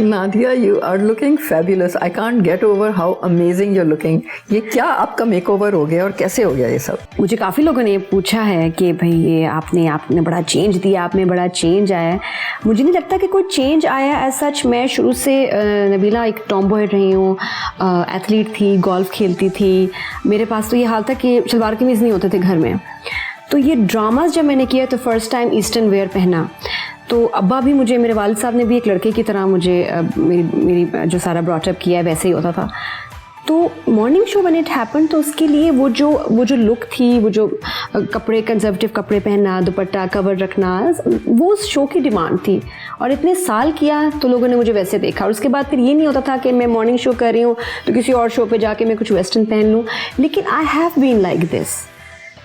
Nadia, you are looking fabulous. I can't get over how amazing you're looking. ये क्या आपका makeover हो गया और कैसे हो गया ये सब? मुझे काफ़ी लोगों ने पूछा है कि भाई ये आपने बड़ा चेंज दिया, आप में बड़ा चेंज आया है. मुझे नहीं लगता कि कोई चेंज आया एज सच. मैं शुरू से नबीला एक टॉम्बॉय रही हूँ, एथलीट थी, गोल्फ खेलती थी. मेरे पास तो ये हाल था कि शलवार कमीज़ नहीं होते थे घर में. तो ये ड्रामाज जब मैंने किया तो फर्स्ट टाइम ईस्टर्न वेयर पहना. तो अब्बा भी मुझे, मेरे वालिद साहब ने भी एक लड़के की तरह मुझे मेरी जो सारा ब्रॉटअप किया है वैसे ही होता था. तो morning show when it happen, तो उसके लिए वो जो लुक थी, वो जो कपड़े, कंजर्वेटिव कपड़े पहनना, दुपट्टा कवर रखना, वो उस शो की डिमांड थी. और इतने साल किया तो लोगों ने मुझे वैसे देखा. और उसके बाद फिर ये नहीं होता था कि मैं मॉर्निंग शो कर रही हूँ तो किसी और शो पे जाके मैं कुछ वेस्टर्न पहन लूँ. लेकिन I have been like this.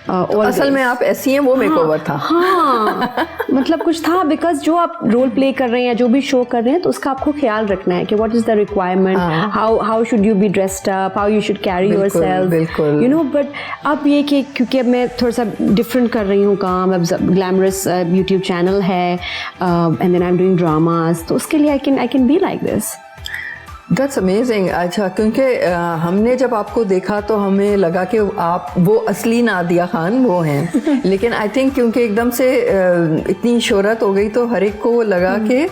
असल में आप ऐसी हैं, वो मेकओवर था. हाँ मतलब कुछ था, बिकॉज जो आप रोल प्ले कर रहे हैं, जो भी शो कर रहे हैं, तो उसका आपको ख्याल रखना है कि what is the requirement, how should you be dressed up, how you should carry yourself, you know. But अब ये कि क्योंकि अब मैं थोड़ा सा डिफरेंट कर रही हूँ काम, अब ग्लैमरस यूट्यूब चैनल है, and then I am doing dramas, तो उसके लिए I can be like this. That's amazing. अच्छा, क्योंकि हमने जब आपको देखा तो हमें लगा कि आप वो असली नादिया खान वो हैं. लेकिन आई थिंक क्योंकि एकदम से इतनी शोहरत हो गई तो हर एक को वो लगा कि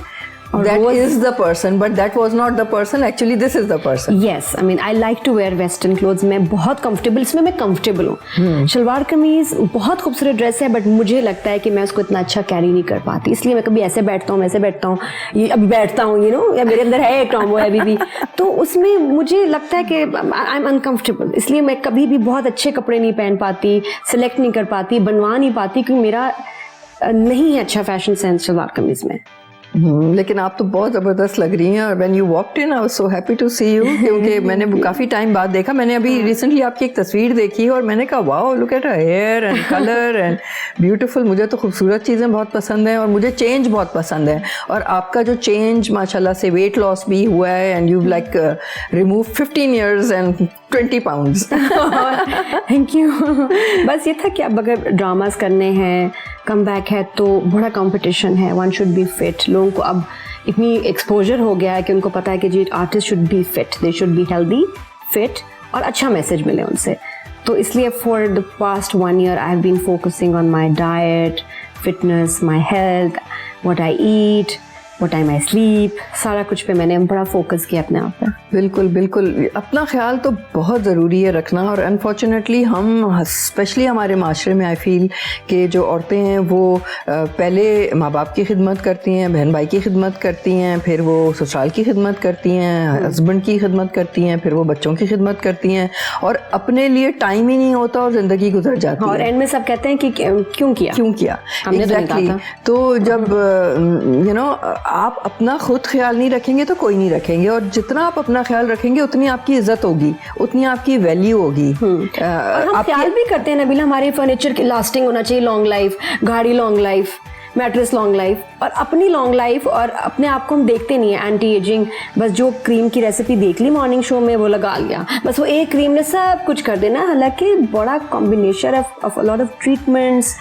that is the person, but that was not the person. Actually, this is the person. Yes, I mean I like to wear western clothes. मैं बहुत comfortable, इसमें मैं comfortable हूँ. शलवार कमीज बहुत खूबसूरत ड्रेस है, बट मुझे लगता है कि मैं उसको इतना अच्छा कैरी नहीं कर पाती. इसलिए मैं कभी ऐसे बैठता हूँ, ऐसे बैठता हूँ, ये अभी बैठता हूँ, यू नो, या मेरे अंदर है एक टॉम्बॉय अभी भी. तो उसमें मुझे लगता है कि आई एम अनकम्फर्टेबल. इसलिए मैं कभी भी बहुत अच्छे कपड़े नहीं पहन पाती, सेलेक्ट नहीं कर पाती, बनवा नहीं पाती, क्योंकि मेरा नहीं है अच्छा फैशन सेंस शलवार कमीज में. लेकिन आप तो बहुत ज़बरदस्त लग रही हैं. और when you walked in I was so happy to see you, क्योंकि मैंने काफ़ी टाइम बाद देखा. मैंने अभी रिसेंटली आपकी एक तस्वीर देखी और मैंने कहा wow, look at her hair and colour and beautiful. मुझे तो खूबसूरत चीज़ें बहुत पसंद हैं और मुझे चेंज बहुत पसंद है. और आपका जो चेंज माशाल्लाह से वेट लॉस भी हुआ है, and you like remove 15 years and 20 pounds. Thank you. बस ये था कि अब अगर ड्रामास करने हैं, कम बैक है, तो बड़ा कंपटीशन है. One should be fit. लोगों को अब इतनी एक्सपोजर हो गया है कि उनको पता है कि जी artist should be fit, they should be healthy, fit, और अच्छा मैसेज मिले उनसे. तो इसलिए for the past 1 year I have been focusing on my diet, fitness, my health, what I eat, what time I sleep, सारा कुछ पे मैंने बड़ा फोकस किया अपने आप पर. बिल्कुल बिल्कुल. अपना ख्याल तो बहुत ज़रूरी है रखना. और अनफॉर्चुनेटली हम स्पेशली हमारे माशरे में आई फील कि जो औरतें हैं वो पहले माँ बाप की खिदमत करती हैं, बहन भाई की खिदमत करती हैं, फिर वो ससुराल की खिदमत करती हैं, हस्बैंड की खिदमत करती हैं, फिर वो बच्चों की खिदमत करती हैं, और अपने लिए टाइम ही नहीं होता और ज़िंदगी गुजर जाती है. और एंड में सब कहते हैं कि क्यों किया हमने. एग्जैक्टली. तो जब यू नो आप अपना खुद ख्याल नहीं रखेंगे तो कोई नहीं रखेंगे. और जितना आप अपना ख्याल रखेंगे उतनी आपकी इज्जत होगी, उतनी आपकी वैल्यू होगी. और हम ख्याल भी करते हैं नबीला, हमारे फर्नीचर की लास्टिंग होना चाहिए, लॉन्ग लाइफ, गाड़ी long life, mattress long life, और अपनी लॉन्ग लाइफ और अपने आप को हम देखते नहीं है. एंटी एजिंग, बस जो क्रीम की रेसिपी देख ली मॉर्निंग शो में वो लगा लिया, बस वो एक क्रीम ने सब कुछ कर देना. हालांकि बड़ा combination of a lot of treatments,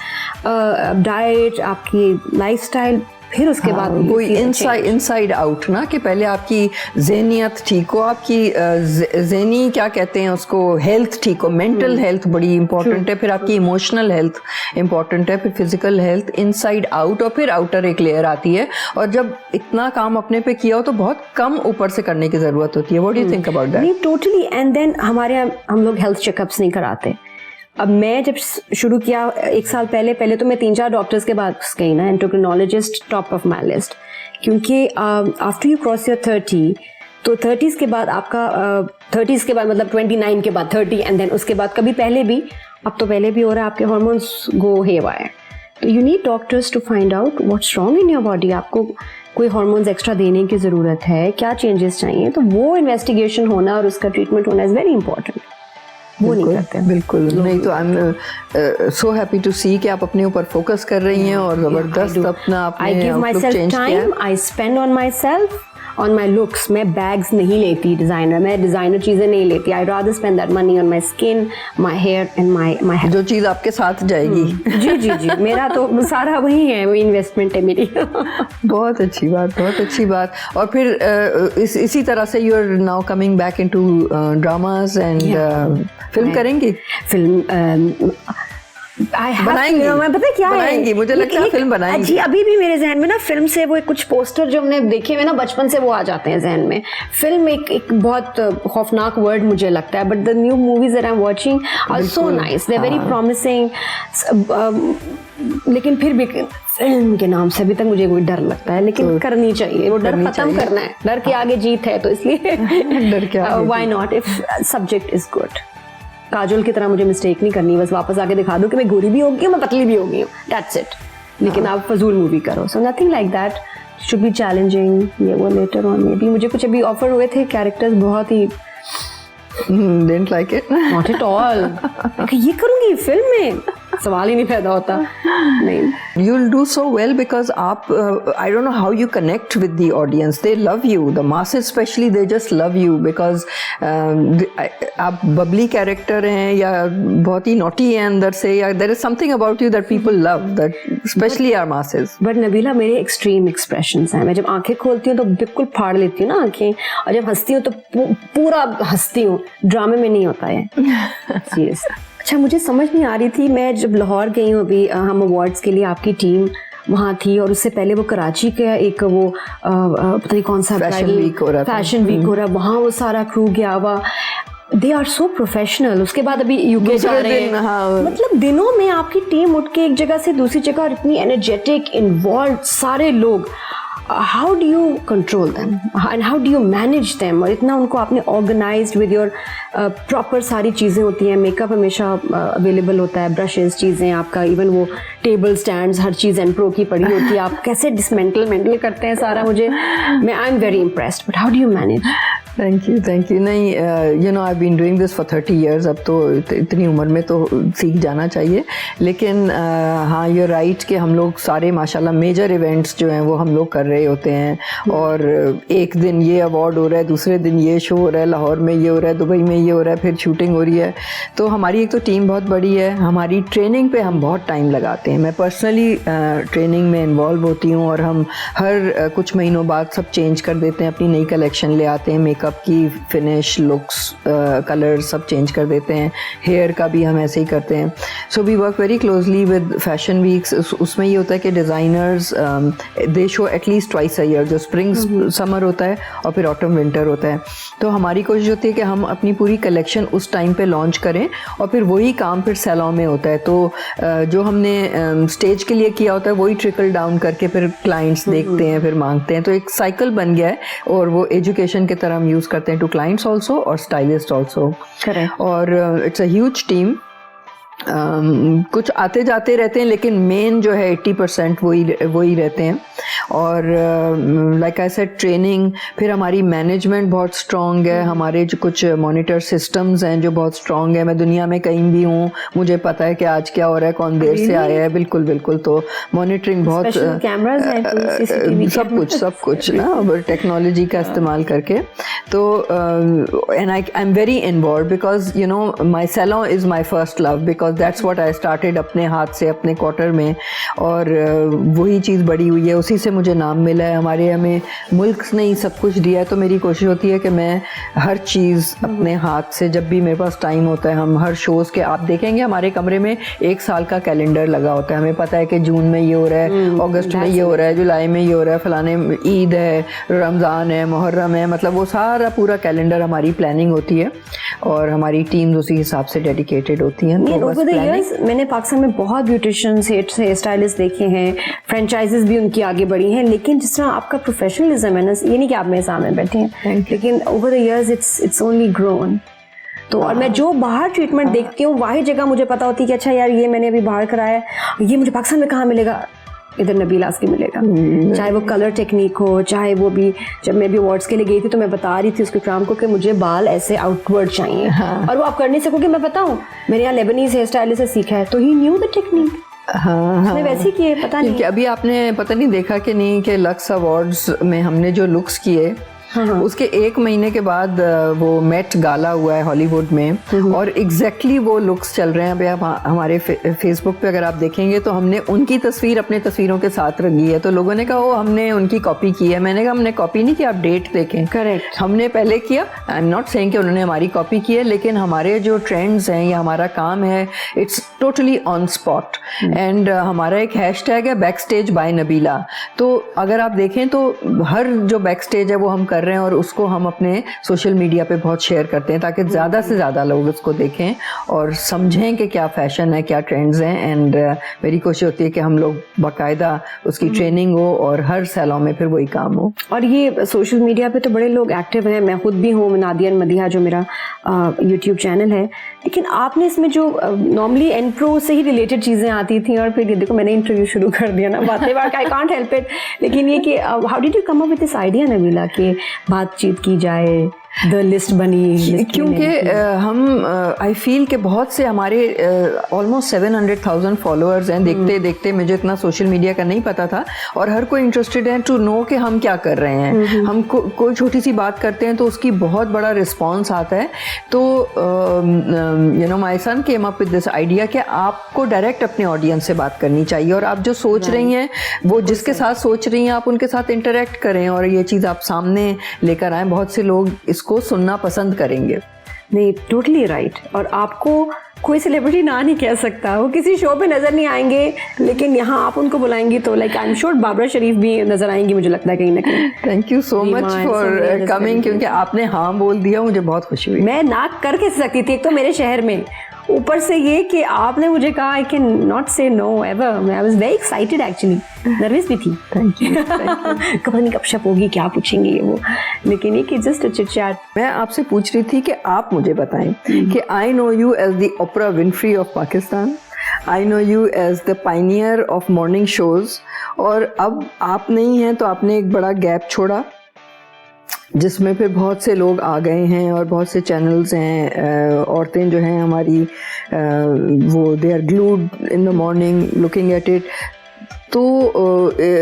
diet, आपकी लाइफस्टाइल, फिर उसके बाद कोई इनसाइड आउट ना, कि पहले आपकी ज़हनियत ठीक हो, आपकी ज़हनी क्या कहते हैं उसको, हेल्थ ठीक हो, मेंटल हेल्थ बड़ी इंपॉर्टेंट है, फिर आपकी इमोशनल हेल्थ इंपॉर्टेंट है, फिर फिजिकल हेल्थ, इनसाइड आउट, और फिर आउटर एक लेयर आती है. और जब इतना काम अपने पे किया हो तो बहुत कम ऊपर से करने की ज़रूरत होती है. What do you think about that? नहीं, टोटली. एंड देन हम लोग हेल्थ चेकअप्स नहीं कराते. अब मैं जब शुरू किया 1 साल पहले तो मैं 3-4 डॉक्टर्स के पास गई ना. Endocrinologist top of my list, क्योंकि आफ्टर यू क्रॉस योर 30, तो 30s के बाद आपका 30s के बाद मतलब 29 के बाद 30, एंड देन उसके बाद कभी पहले भी, अब तो पहले भी हो रहा है, आपके हार्मोन्स गो हेवायर. तो you need doctors to find out what's wrong in your body. आपको कोई हार्मोन्स एक्स्ट्रा देने की ज़रूरत है, क्या चेंजेस चाहिए, तो वो इन्वेस्टिगेशन होना और उसका ट्रीटमेंट होना इज़ वेरी इंपॉर्टेंट. वो नहीं करते. बिल्कुल नहीं. तो I am so happy to see कि आप अपने ऊपर फोकस कर रही हैं और ज़बरदस्त अपना आपने I give myself time, I spend on myself, on my looks. मैं बैग्स नहीं लेती डिज़ाइनर, मैं डिज़ाइनर चीज़ें नहीं लेती. I rather spend that money on my skin, my hair and my जो चीज़ आपके साथ जाएगी. जी जी जी, मेरा तो सारा वही है, वही इन्वेस्टमेंट है मेरी. बहुत अच्छी बात, बहुत अच्छी बात. और फिर इसी तरह से you are now coming back into dramas and film करेंगी. फिल्म बनाएंगी, मैं पता क्या बनाएंगी, है, मुझे लगता है फिल्म बनाएंगी. जी, अभी भी मेरे जहन में ना फिल्म से वो कुछ पोस्टर जो हमने देखे हुए ना बचपन से वो आ जाते हैं जहन में. फिल्म एक बहुत खौफनाक वर्ड मुझे लगता है, but the new movies that I am watching are so nice, they are very promising. लेकिन फिर भी फिल्म के नाम से अभी तक मुझे कोई डर लगता है, लेकिन करनी चाहिए. वो डर खत्म करना है, डर के आगे जीत है, तो इसलिए डर के आगे why not if subject is good. Kajol की तरह मुझे मिस्टेक नहीं करनी, बस वापस आके दिखा दो कि मैं गोरी भी हो गई हूँ, मैं पतली भी हो गई हूँ, दैट्स इट. लेकिन आप फजूल मूवी करो. So nothing like that, should be challenging. ये वो लेटर ऑन मे बी मुझे कुछ अभी ऑफर हुए थे कैरेक्टर्स, बहुत ही didn't like it. Not at all. ये करूंगी फिल्म में, सवाल ही नहीं पैदा होता. नहीं. You'll do so well because आप I don't know how you connect with the audience. They love you. The masses especially, they just love you because आप बबली कैरेक्टर हैं या बहुत ही नॉटी हैं अंदर से, या there is something about you that people love, that especially our masses. But Nabila, मेरे extreme expressions हैं. मैं जब आंखें खोलती हूँ तो बिल्कुल फाड़ लेती हूँ ना आंखें, और जब हंसती हूँ तो पूरा हंसती हूँ. ड्रामे में नहीं होता है. सीरियस. अच्छा, मुझे समझ नहीं आ रही थी, मैं जब लाहौर गई हूँ अभी, हम अवार्ड्स के लिए, आपकी टीम वहाँ थी, और उससे पहले वो कराची का एक वो पता नहीं कौन सा फैशन वीक हो रहा है, वहाँ वो सारा क्रू गया हुआ. They are so professional. उसके बाद अभी यूके जा रहे हैं. हाँ. मतलब दिनों में आपकी टीम उठ के एक जगह से दूसरी जगह, और इतनी एनर्जेटिक, इन्वॉल्व सारे लोग. how do you control them and how do you manage them? और इतना उनको आपने organized with your proper सारी चीज़ें होती हैं. मेकअप हमेशा अवेलेबल होता है, ब्रशेस, चीज़ें आपका, इवन वो टेबल स्टैंड्स, हर चीज़ एनप्रो की पड़ी होती है. आप कैसे डिसमेंटल करते हैं सारा, मुझे, मैं I am very impressed. But how do you manage? Thank you. नहीं, you know I been doing this for 30 years. अब तो इतनी उम्र में तो सीख जाना चाहिए. लेकिन हाँ, यू राइट कि हम लोग सारे माशाल्लाह मेजर इवेंट्स जो हैं वो हम लोग कर रहे होते हैं, और एक दिन ये अवार्ड हो रहा है, दूसरे दिन ये शो हो रहा है, लाहौर में ये हो रहा है, दुबई में ये हो रहा है, फिर शूटिंग हो रही है. तो हमारी एक तो टीम बहुत बड़ी है. हमारी ट्रेनिंग पे हम बहुत टाइम लगाते हैं. मैं पर्सनली ट्रेनिंग में इन्वॉल्व होती हूँ, और हम हर कुछ महीनों बाद सब चेंज कर देते हैं, अपनी नई कलेक्शन ले आते हैं. मेकअप की फिनिश, लुक्स, कलर सब चेंज कर देते हैं. हेयर का भी हम ऐसे ही करते हैं. So we work very closely with fashion weeks. उसमें ये होता है कि designers they show at least twice a year, जो स्प्रिंग समर होता है और फिर ऑटम विंटर होता है. तो हमारी कोशिश होती है कि हम अपनी पूरी कलेक्शन उस टाइम पे लॉन्च करें, और फिर वही काम फिर सैलॉन में होता है. तो जो हमने स्टेज के लिए किया होता है वही ट्रिकल डाउन करके फिर क्लाइंट्स देखते हैं, फिर मांगते हैं. तो एक साइकिल बन गया है, और वो एजुकेशन की तरह हम यूज़ करते हैं टू क्लाइंट्स ऑल्सो और स्टाइलिस्ट ऑल्सो. और इट्स अ ह्यूज टीम. कुछ आते जाते रहते हैं, लेकिन मेन जो है 80% वही रहते हैं. और लाइक आई सेड, ट्रेनिंग, फिर हमारी मैनेजमेंट बहुत स्ट्रॉन्ग है. हमारे जो कुछ मॉनिटर सिस्टम्स हैं जो बहुत स्ट्रॉन्ग है. मैं दुनिया में कहीं भी हूँ, मुझे पता है कि आज क्या हो रहा है, कौन देर से आया है. बिल्कुल. तो मॉनिटरिंग बहुत, कैमरास हैं, सब कुछ ना टेक्नोलॉजी का इस्तेमाल करके. तो and I am very involve because you know my salon is my first love, because that's what I started अपने हाथ से, अपने क्वार्टर में. और वही चीज़ बड़ी हुई है, उसी से मुझे नाम मिला है. हमें मुल्क ने ही सब कुछ दिया है. तो मेरी कोशिश होती है कि मैं हर चीज़ अपने हाथ से, जब भी मेरे पास टाइम होता है, हम हर शोज़ के, आप देखेंगे हमारे कमरे में 1 साल का कैलेंडर लगा होता है. हमें पता है कि जून में ये हो रहा है, अगस्त में ये हो रहा है, जुलाई में ये हो रहा है, फलाने ईद है, रमज़ान है, मुहर्रम है. मतलब वो सारा पूरा कैलेंडर हमारी प्लानिंग होती है, और हमारी टीम्स उसी हिसाब से डेडिकेटेड होती हैं. मैंने पाकिस्तान में बहुत ब्यूटिशियंस, हेयर स्टाइलिस्ट देखे हैं, फ्रेंचाइजेस भी उनकी आगे बढ़ी हैं. लेकिन जिस तरह आपका प्रोफेशनलिज्म है ना, ये नहीं कि आप मेरे सामने बैठे हैं, लेकिन over the years it's only grown. तो और मैं जो बाहर ट्रीटमेंट देखती हूँ, वही जगह मुझे पता होती है कि अच्छा यार, ये मैंने अभी बाहर कराया, ये मुझे पाकिस्तान में कहाँ मिलेगा, इधर नबीलास की मिलेगा. चाहे वो कलर टेक्निक हो, चाहे वो भी, जब मैं भी अवार्ड्स के लिए गई थी तो मैं बता रही थी उसके काम को कि मुझे बाल ऐसे आउटवर्ड चाहिए. और वो आप कर नहीं सकोगे, मैं बताऊँ, मैंने यहाँ लेबनीज हेयर स्टाइलिस्ट से सीखा है, तो ही न्यू द टेक्निक. हाँ उसने वैसे किए, पता नहीं। क्योंकि अभी आपने पता नहीं देखा कि नहीं कि लक्स अवार्ड्स में हमने जो लुक्स किए, उसके 1 महीने के बाद वो मेट गाला हुआ है हॉलीवुड में, और एग्जैक्टली वो लुक्स चल रहे हैं। अभी आप हमारे फेसबुक पे अगर आप देखेंगे तो हमने उनकी तस्वीर अपने तस्वीरों के साथ रखी है। तो लोगों ने कहा वो हमने उनकी कॉपी की है। मैंने कहा हमने कॉपी नहीं की, आप डेट देखें। करेक्ट, हमने पहले किया। आई एम नॉट सेइंग कि उन्होंने हमारी कॉपी की है, लेकिन हमारे जो ट्रेंड्स हैं या हमारा काम है, it's totally on spot. And हमारा एक हैशटैग है बैक स्टेज बाय नबीला। तो अगर आप देखें तो हर जो बैक स्टेज है वो हम कर रहे हैं, और उसको हम अपने सोशल मीडिया पे बहुत शेयर करते हैं ताकि ज़्यादा से ज़्यादा लोग उसको देखें और समझें कि क्या फैशन है, क्या ट्रेंड्स हैं। एंड मेरी कोशिश होती है कि हम लोग बाकायदा उसकी ट्रेनिंग हो और हर सैलों में फिर वही काम हो। और ये सोशल मीडिया पे तो बड़े लोग एक्टिव हैं, मैं खुद भी हूँ, नादिया मदीहा जो मेरा यूट्यूब चैनल है। लेकिन आपने इसमें जो नॉर्मली एंट्रो से ही रिलेटेड चीज़ें आती थी, और फिर ये देखो मैंने इंटरव्यू शुरू कर दिया ना, बातें आई कांट हेल्प इट। लेकिन ये कि how did you come up with this idea Nabila कि बातचीत की जाए, द लिस्ट बनी? क्योंकि हम आई फील कि बहुत से हमारे ऑलमोस्ट 700,000 फॉलोअर्स हैं। देखते देखते मुझे इतना सोशल मीडिया का नहीं पता था, और हर कोई इंटरेस्टेड है टू नो कि हम क्या कर रहे हैं। हम कोई छोटी सी बात करते हैं तो उसकी बहुत बड़ा रिस्पॉन्स आता है। तो you know my son came up with this idea कि आपको डायरेक्ट अपने ऑडियंस से बात करनी चाहिए, और आप जो सोच रही हैं वो जिसके साथ सोच रही हैं आप उनके साथ इंटरेक्ट करें, और ये चीज़ आप सामने लेकर आएँ। बहुत से लोग को सुनना पसंद करेंगे। नहीं, टोटली राइट। और आपको कोई सेलिब्रिटी ना नहीं कह सकता, वो किसी शो पे नजर नहीं आएंगे, लेकिन यहाँ आप उनको बुलाएंगी तो like I am sure Babra Sharif भी नजर आएंगी, मुझे लगता है कहीं ना कहीं। Thank you so much for coming, क्योंकि आपने हाँ बोल दिया, मुझे बहुत खुशी हुई। मैं ना कर कैसे सकती थी, एक तो मेरे शहर में, ऊपर से ये कि आपने मुझे कहा आई कैन नॉट से know ever. I was very excited, actually nervous भी थी। Thank you. पता नहीं कब शप होगी, क्या पूछेंगे ये वो, लेकिन ये कि जस्ट अ चिट चैट। मैं आपसे पूछ रही थी कि आप मुझे बताएं कि I know you as the Oprah Winfrey of Pakistan, I know you as the pioneer of morning shows, और अब आप नहीं हैं तो आपने एक बड़ा गैप छोड़ा जिसमें फिर बहुत से लोग आ गए हैं और बहुत से चैनल्स हैं। औरतें जो हैं हमारी वो they are glued in the morning looking at it. तो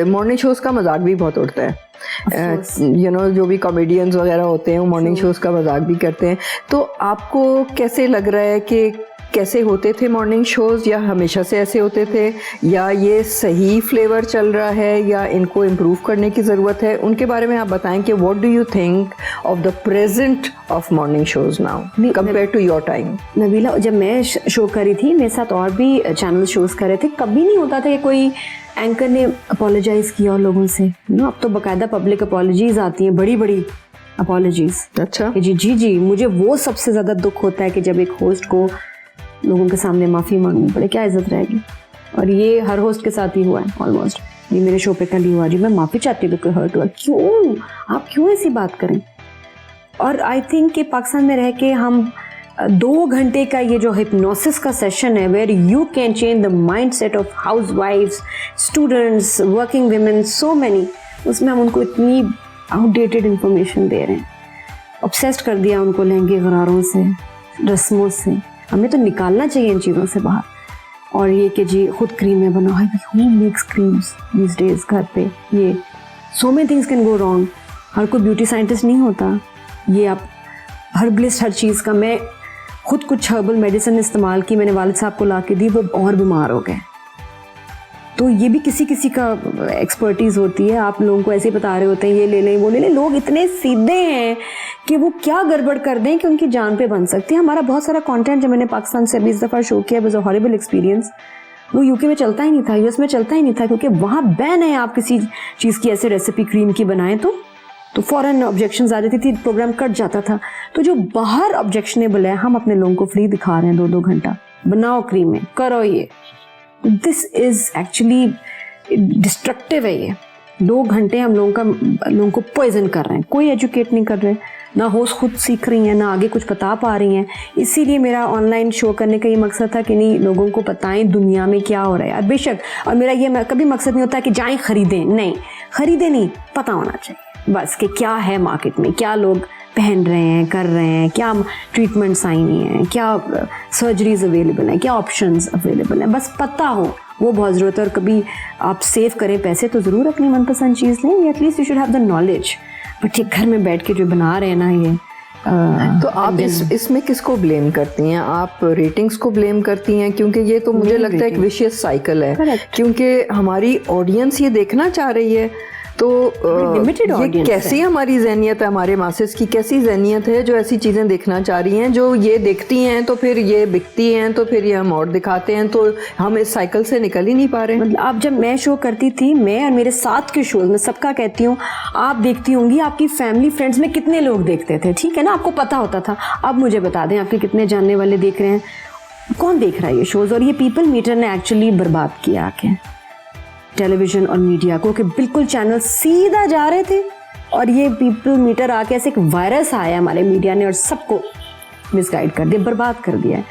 मॉर्निंग शोज़ का मजाक भी बहुत उड़ता है। यू नो जो भी कॉमेडियंस वगैरह होते हैं वो मॉर्निंग शोज़ का मजाक भी करते हैं। तो आपको कैसे लग रहा है कि कैसे होते थे मॉर्निंग शोज़, या हमेशा से ऐसे होते थे, या ये सही फ्लेवर चल रहा है, या इनको इम्प्रूव करने की ज़रूरत है? उनके बारे में आप बताएं कि what do you think of the present of morning shows now compare to your time? Nabila, जब मैं शो करी थी, मेरे साथ और भी चैनल शोज़ कर रहे थे, कभी नहीं होता था कि कोई एंकर ने अपोलोजाइज़ किया और लोगों से, नो, अब तो बाकायदा पब्लिक अपोलॉजीज आती हैं, बड़ी बड़ी अपोलॉजीज। अच्छा। जी, मुझे वो सबसे ज़्यादा दुख होता है कि जब एक होस्ट को लोगों के सामने माफ़ी मांगनी पड़े, क्या इज्जत रहेगी। और ये हर होस्ट के साथ ही हुआ है ऑलमोस्ट। ये मेरे शो पे कल ही हुआ, जी मैं माफ़ी चाहती हूँ, हर्ट हुआ, क्यों आप क्यों ऐसी बात करें। और आई थिंक कि पाकिस्तान में रह के हम 2 घंटे का ये जो हिप्नोसिस का सेशन है, where you can change the mindset of हाउस वाइफ्स, students, working women, so many, उसमें हम उनको इतनी आउटडेटेड इंफॉर्मेशन दे रहे हैं। ऑब्सेस्ड कर दिया उनको लहंगे गरारों से, रस्मों से। हमें तो निकालना चाहिए इन चीज़ों से बाहर। और ये कि जी खुद क्रीमें बनाओ, who makes creams these days घर पे, ये so many things can go wrong. हर कोई ब्यूटी साइंटिस्ट नहीं होता। ये आप हर्बलिस्ट हर चीज़ का, मैं खुद कुछ हर्बल मेडिसिन इस्तेमाल की, मैंने वालिद साहब को ला के दी, वो और बीमार हो गए। तो ये भी किसी किसी का एक्सपर्टीज़ होती है। आप लोगों को ऐसे ही बता रहे होते हैं ये ले लें वो ले लें, लोग इतने सीधे हैं कि वो क्या गड़बड़ कर दें कि उनकी जान पे बन सकती है। हमारा बहुत सारा कंटेंट जब मैंने पाकिस्तान से 20 दफ़ा शो किया, वाज अ हॉरिबल एक्सपीरियंस। वो यूके में चलता ही नहीं था, यूएस में चलता ही नहीं था, क्योंकि वहाँ बैन है आप किसी चीज़ की ऐसे रेसिपी क्रीम की बनाएं तो फ़ौरन ऑब्जेक्शंस आ जाती थी, प्रोग्राम कट जाता था। तो जो बाहर ऑब्जेक्शनेबल है, हम अपने लोगों को फ्री दिखा रहे हैं 2-2 घंटा, बनाओ क्रीमें, करो ये। दिस इज़ एक्चुअली डिस्ट्रक्टिव है। ये 2 घंटे हम लोगों को पॉइजन कर रहे हैं। कोई एजुकेट नहीं कर रहे, ना होस्ट खुद सीख रही हैं, ना आगे कुछ बता पा रही हैं। इसीलिए मेरा ऑनलाइन शो करने का ये मकसद था कि नहीं, लोगों को बताएं दुनिया में क्या हो रहा है यार। बेशक, और मेरा ये कभी मकसद नहीं होता कि जाएं खरीदें, नहीं खरीदें, नहीं, पता होना चाहिए बस कि क्या है मार्केट में, क्या लोग पहन रहे हैं, कर रहे हैं, क्या ट्रीटमेंट्स आई हुई हैं, क्या सर्जरीज अवेलेबल हैं, क्या ऑप्शंस अवेलेबल हैं, बस पता हो वो बहुत ज़रूरत है। और कभी आप सेव करें पैसे तो ज़रूर अपनी मनपसंद चीज़ लें, at least you should have the knowledge. But ये घर में बैठ के जो बना रहे हैं ना ये तो आप इसमें किसको ब्लेम करती हैं? आप रेटिंग्स को ब्लेम करती हैं? क्योंकि ये तो मुझे लगता है एक विशियस साइकिल है, क्योंकि हमारी ऑडियंस ये देखना चाह रही है, तो ये कैसी हमारी जहनियत है, हमारे मासेस की कैसी जहनियत है जो ऐसी चीज़ें देखना चाह रही हैं, जो ये देखती हैं तो फिर ये बिकती हैं, तो फिर ये हम और दिखाते हैं, तो हम इस साइकिल से निकल ही नहीं पा रहे। मतलब आप जब मैं शो करती थी, मैं और मेरे साथ के शोज में सबका कहती हूँ, आप देखती होंगी आपकी फैमिली फ्रेंड्स में कितने लोग देखते थे, ठीक है ना, आपको पता होता था। अब मुझे बता दें आपके कितने जानने वाले देख रहे हैं, कौन देख रहा है ये शोज? और ये पीपल मीटर ने एक्चुअली बर्बाद किया आके टेलीविजन और मीडिया को, कि बिल्कुल चैनल सीधा जा रहे थे और ये पीपल मीटर आके ऐसे एक वायरस आया हमारे मीडिया ने और सबको मिसगाइड कर दिया, बर्बाद कर दिया है।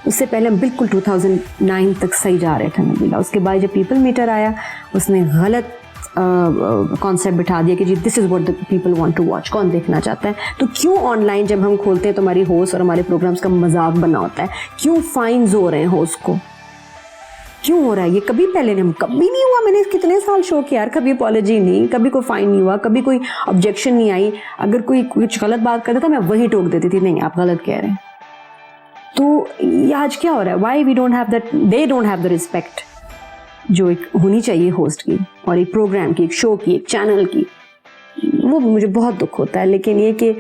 उससे पहले हम बिल्कुल 2009 तक सही जा रहे थे नबीला। उसके बाद जब पीपल मीटर आया उसने गलत कॉन्सेप्ट बिठा दिया कि जी this is what the people want to watch, कौन देखना चाहता है। तो क्यों ऑनलाइन जब हम खोलते हैं तो हमारी होस्ट और हमारे प्रोग्राम्स का मजाक बना होता है, क्यों फाइन्स हो रहे हैं होस्ट को, क्यों हो रहा है ये? कभी पहले नहीं, कभी नहीं हुआ। मैंने कितने साल शो किया यार, कभी अपॉलॉजी नहीं, कभी कोई फाइन नहीं हुआ, कभी कोई ऑब्जेक्शन नहीं आई। अगर कोई कुछ गलत बात करता था मैं वही टोक देती थी, नहीं आप गलत कह रहे हैं। तो ये आज क्या हो रहा है? Why we don't have that, they don't have the respect जो एक होनी चाहिए होस्ट की और एक प्रोग्राम की, एक शो की, एक चैनल की। वो मुझे बहुत दुख होता है। लेकिन ये कि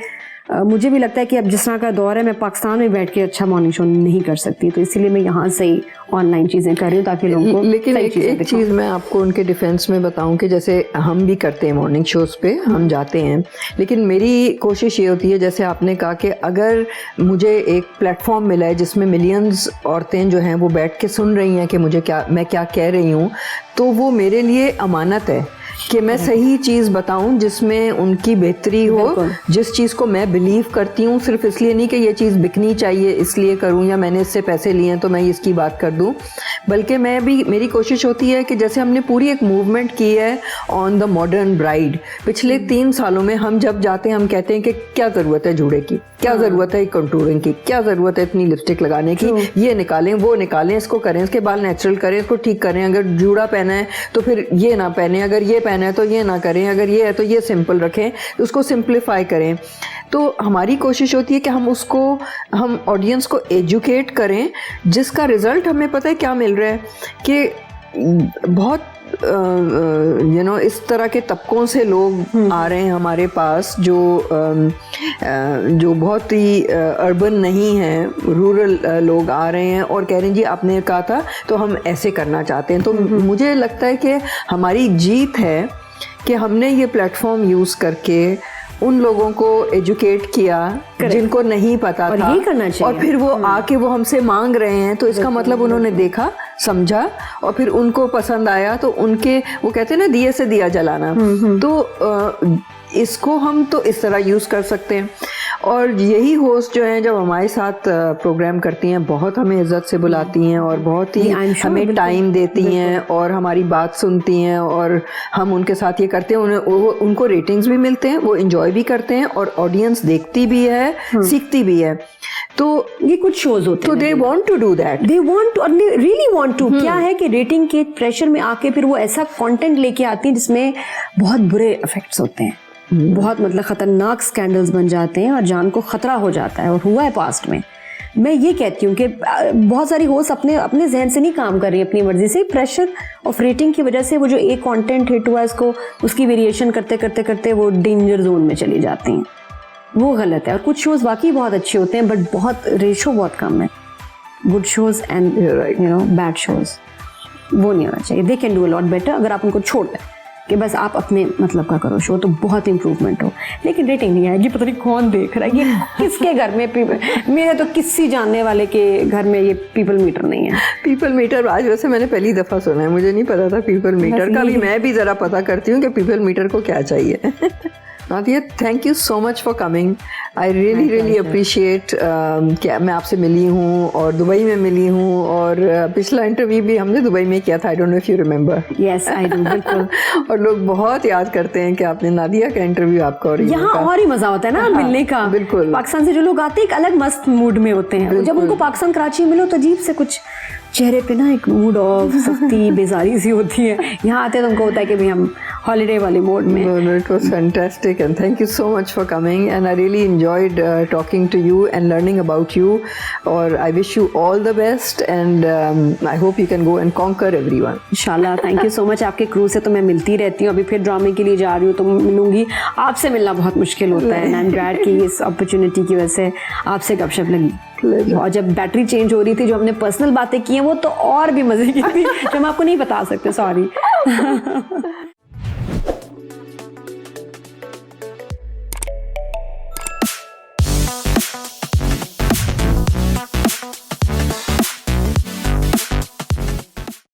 मुझे भी लगता है कि अब जिस तरह का दौर है, मैं पाकिस्तान में बैठ के अच्छा मॉर्निंग शो नहीं कर सकती, तो इसीलिए मैं यहाँ से ही ऑनलाइन चीज़ें कर रही हूँ ताकि लोगों को। लेकिन एक चीज़ मैं आपको उनके डिफेंस में बताऊँ कि जैसे हम भी करते हैं मॉर्निंग शोज़ पे, हम जाते हैं, लेकिन मेरी कोशिश ये होती है, जैसे आपने कहा कि अगर मुझे एक प्लेटफॉर्म मिला है जिसमें मिलियंस औरतें जो हैं वो बैठ के सुन रही हैं कि मैं क्या कह रही हूँ, तो वो मेरे लिए अमानत है कि मैं सही चीज़ बताऊं जिसमें उनकी बेहतरी हो, जिस चीज़ को मैं बिलीव करती हूँ। सिर्फ इसलिए नहीं कि ये चीज़ बिकनी चाहिए इसलिए करूँ, या मैंने इससे पैसे लिए हैं तो मैं इसकी बात कर दूँ, बल्कि मेरी कोशिश होती है कि जैसे हमने पूरी एक मूवमेंट की है ऑन द मॉडर्न ब्राइड, पिछले 3 सालों में हम जब जाते हैं हम कहते हैं कि क्या ज़रूरत है जूड़े की, क्या ज़रूरत है कंटूरिंग की, क्या ज़रूरत है इतनी लिपस्टिक लगाने की, ये निकालें वो निकालें, इसको करें, इसके बाल नेचुरल करें, इसको ठीक करें, अगर जूड़ा पहना है तो फिर ये ना पहने, अगर ये पहना है तो ये ना करें, अगर ये है तो ये सिंपल रखें, उसको सिंप्लीफाई करें। तो हमारी कोशिश होती है कि हम ऑडियंस को एजुकेट करें, जिसका रिज़ल्ट हमें पता है क्या मिल रहा है कि बहुत इस तरह के तबकों से लोग आ रहे हैं हमारे पास जो बहुत ही अर्बन नहीं हैं, रूरल लोग आ रहे हैं और कह रहे हैं जी आपने कहा था तो हम ऐसे करना चाहते हैं। तो मुझे लगता है कि हमारी जीत है कि हमने ये प्लेटफॉर्म यूज़ करके उन लोगों को एजुकेट किया जिनको नहीं पता था, यही करना चाहिए। और फिर वो आके वो हमसे मांग रहे हैं, तो इसका मतलब उन्होंने देखा, समझा और फिर उनको पसंद आया, तो उनके वो कहते हैं ना दिए से दिया जलाना, तो इसको हम तो इस तरह यूज़ कर सकते हैं। और यही होस्ट जो हैं जब हमारे साथ प्रोग्राम करती हैं बहुत हमें इज्जत से बुलाती हैं और बहुत ही हमें टाइम देती हैं और हमारी बात सुनती हैं और हम उनके साथ ये करते हैं, उनको रेटिंग्स भी मिलते हैं, वो एंजॉय भी करते हैं और ऑडियंस देखती भी है, सीखती भी है। तो ये कुछ शोज होते हैं, तो they want to do that, they want to और दे रियली वांट टू। क्या है कि रेटिंग के प्रेशर में आके फिर वो ऐसा कंटेंट लेके आती हैं जिसमें बहुत बुरे इफेक्ट्स होते हैं, बहुत मतलब खतरनाक स्कैंडल्स बन जाते हैं और जान को खतरा हो जाता है, और हुआ है पास्ट में। मैं ये कहती हूँ कि बहुत सारी होस्ट अपने जहन से नहीं काम कर रही, अपनी मर्जी से, प्रेशर ऑफ रेटिंग की वजह से वो जो एक कंटेंट हिट हुआ इसको उसकी वेरिएशन करते करते करते वो डेंजर जोन में चली जाती हैं। वो गलत है। और कुछ शोज़ वाकई बहुत अच्छे होते हैं बट बहुत रेशो बहुत कम है, good shows and bad shows, वो नहीं होना चाहिए। They can do a lot better अगर आप उनको छोड़ दें कि बस आप अपने मतलब का करो शो, तो बहुत इंप्रूवमेंट हो। लेकिन रेटिंग नहीं आएगी, पता नहीं कौन देख रहा है, ये किसके घर में मेरे तो किसी जानने वाले के घर में ये पीपल मीटर नहीं है। पीपल मीटर आज वैसे मैंने पहली दफ़ा सुना है, मुझे नहीं पता था पीपल मीटर का भी। मैं भी ज़रा पता करती हूँ कि पीपल मीटर को क्या चाहिए। Nadia, thank you so much for coming. I really appreciate कि मैं आपसे मिली हूँ और दुबई में मिली हूँ और पिछला इंटरव्यू भी हमने दुबई में किया था. I don't know if you remember. Yes, I do, बिल्कुल. और लोग बहुत याद करते हैं कि आपने नादिया का इंटरव्यू आपका और यहाँ और ही मजा होता है ना मिलने का. बिल्कुल. पाकिस्तान से जो लोग आते हैं एक अलग मस्त मूड में होते हैं. जब उनको पाकिस्तान कराची में मिलो तो अजीब से कुछ चेहरे पे ना एक मूड ऑफ सख्ती बेजारी सी होती है. यहाँ आते हैं तो उनको होता है कि भाई हम हॉलीडे वाले मोड में. No, it was fantastic and thank you so much for coming and I really enjoyed talking to you and learning about you. और I wish you all the best and I hope you can go and conquer everyone. इंशाल्लाह. Thank you so much. आपके crew से तो मैं मिलती रहती हूँ. अभी फिर ड्रामे के लिए जा रही हूँ तो मिलूंगी. आपसे मिलना बहुत मुश्किल होता है. आई एम ग्लैड कि इस अपॉर्चुनिटी की वजह से आपसे गपशप लगी. और जब बैटरी चेंज हो रही थी, जो हमने पर्सनल बातें की हैं वो तो और भी मजे की थी जो हम आपको नहीं बता सकते. सॉरी.